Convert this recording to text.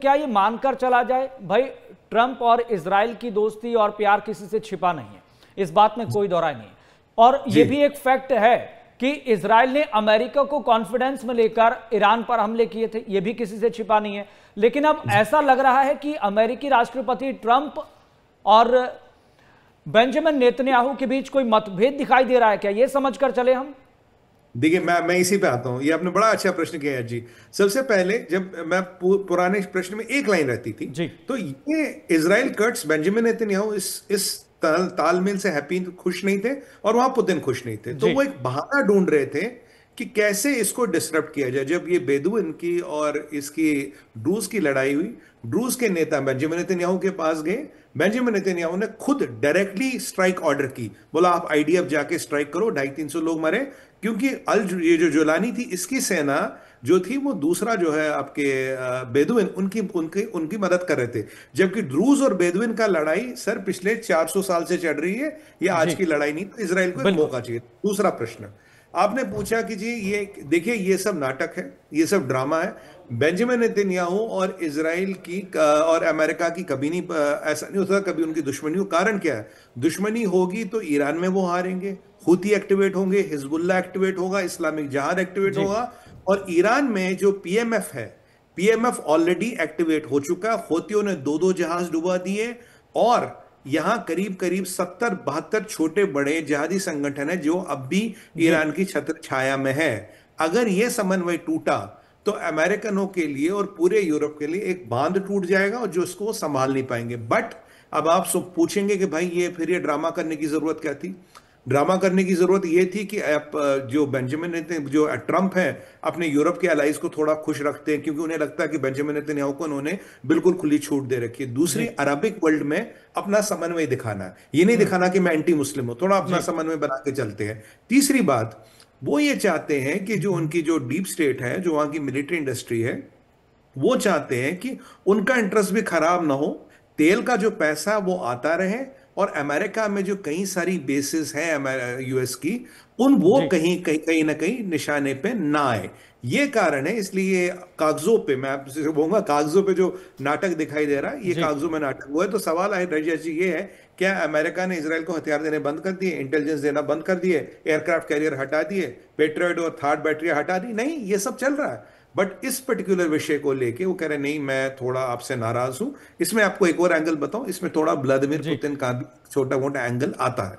क्या ये मानकर चला जाए भाई ट्रंप और इजराइल की दोस्ती और प्यार किसी से छिपा नहीं है, इस बात में कोई दौराय नहीं है। और ये भी एक फैक्ट है कि इजराइल ने अमेरिका को कॉन्फिडेंस में लेकर ईरान पर हमले किए थे, ये भी किसी से छिपा नहीं है। लेकिन अब ऐसा लग रहा है कि अमेरिकी राष्ट्रपति ट्रंप और बेंजामिन नेतन्याहू के बीच कोई मतभेद दिखाई दे रहा है, क्या ये समझकर चले हम? देखिए, मैं इसी पे आता हूं। ये आपने बड़ा अच्छा प्रश्न किया है जी। सबसे पहले जब मैं पुराने प्रश्न में एक लाइन रहती थी, जी तो ये इजराइल कर्ट्स बेंजामिन नेतन्याहू इस तालमेल से हैप्पी खुश नहीं थे, और वहां पुतिन खुश नहीं थे। तो जी वो एक बहाना ढूंढ रहे थे कि कैसे इसको डिसरप्ट किया जाए। जब ये बेदुइन की और इसकी ड्रूज की लड़ाई हुई, ड्रूज के नेता बेंजामिन नेतन्याहू के पास गए। बेंजामिन नेतन्याहू ने खुद डायरेक्टली स्ट्राइक ऑर्डर की, बोला आप आईडीएफ जाके स्ट्राइक करो, 250-300 लोग मरे। क्योंकि ये जो जोलानी थी, इसकी सेना जो थी वो दूसरा जो है आपके बेदुइन, उनकी उनकी उनकी मदद कर रहे थे। जबकि ड्रूज और बेदुइन का लड़ाई सर पिछले 400 साल से चल रही है, ये आज जी की लड़ाई नहीं। तो इसराइल को एक बिल्कुल। मौका चाहिए। दूसरा प्रश्न आपने पूछा कि जी ये देखिए, ये सब नाटक है, ये सब ड्रामा है। बेंजामिन नेतन्याहू और इसराइल की और अमेरिका की कभी नहीं, ऐसा नहीं होता कभी उनकी दुश्मनी हो। कारण क्या है? दुश्मनी होगी तो ईरान में वो हारेंगे, हुती एक्टिवेट होंगे, हिजबुल्ला एक्टिवेट होगा, इस्लामिक जिहाद एक्टिवेट जी होगा। और ईरान में जो पीएमएफ है, पीएमएफ ऑलरेडी एक्टिवेट हो चुका। होतियों ने 2-2 जहाज डुबा दिए, और यहां करीब करीब 70-72 छोटे बड़े जिहादी संगठन है जो अब भी जी ईरान की छत्र छाया में है। अगर यह समन्वय टूटा तो अमेरिकनों के लिए और पूरे यूरोप के लिए एक बांध टूट जाएगा, और जो उसको संभाल नहीं पाएंगे। बट अब आप सब पूछेंगे कि भाई ये फिर ये ड्रामा करने की जरूरत क्या थी? ड्रामा करने की जरूरत यह थी कि आप जो बेंजामिन जो ट्रंप है, अपने यूरोप के अलाइज को थोड़ा खुश रखते हैं, क्योंकि उन्हें लगता है कि बेंजामिन नेतन्याहू को उन्होंने बिल्कुल खुली छूट दे रखी है। दूसरी, जी अरबिक वर्ल्ड में अपना समन्वय दिखाना है, ये नहीं दिखाना कि मैं एंटी मुस्लिम हूं, थोड़ा अपना जी समन्वय बना के चलते हैं। तीसरी बात, वो ये चाहते हैं कि जो उनकी जो डीप स्टेट है, जो वहां की मिलिट्री इंडस्ट्री है, वो चाहते हैं कि उनका इंटरेस्ट भी खराब ना हो, तेल का जो पैसा वो आता रहे, और अमेरिका में जो कई सारी बेसिस हैं यूएस की, उन वो जी कहीं कहीं कहीं ना कहीं निशाने पे ना आए। ये कारण है। इसलिए कागजों पे, मैं आपसे बोलूंगा, कागजों पे जो नाटक दिखाई दे रहा है, ये जी कागजों में नाटक हुआ है। तो सवाल है रजिया जी, ये है, क्या अमेरिका ने इसराइल को हथियार देने बंद कर दिए, इंटेलिजेंस देना बंद कर दिए, एयरक्राफ्ट कैरियर हटा दिए, पेट्रियट और थार्ड बैटरी हटा दी? नहीं, ये सब चल रहा है। बट इस पर्टिकुलर विषय को लेके वो कह रहे नहीं, मैं थोड़ा आपसे नाराज हूं। इसमें आपको एक और एंगल बताऊं, इसमें थोड़ा व्लादिमीर जी पुतिन का भी छोटा मोटा एंगल आता है।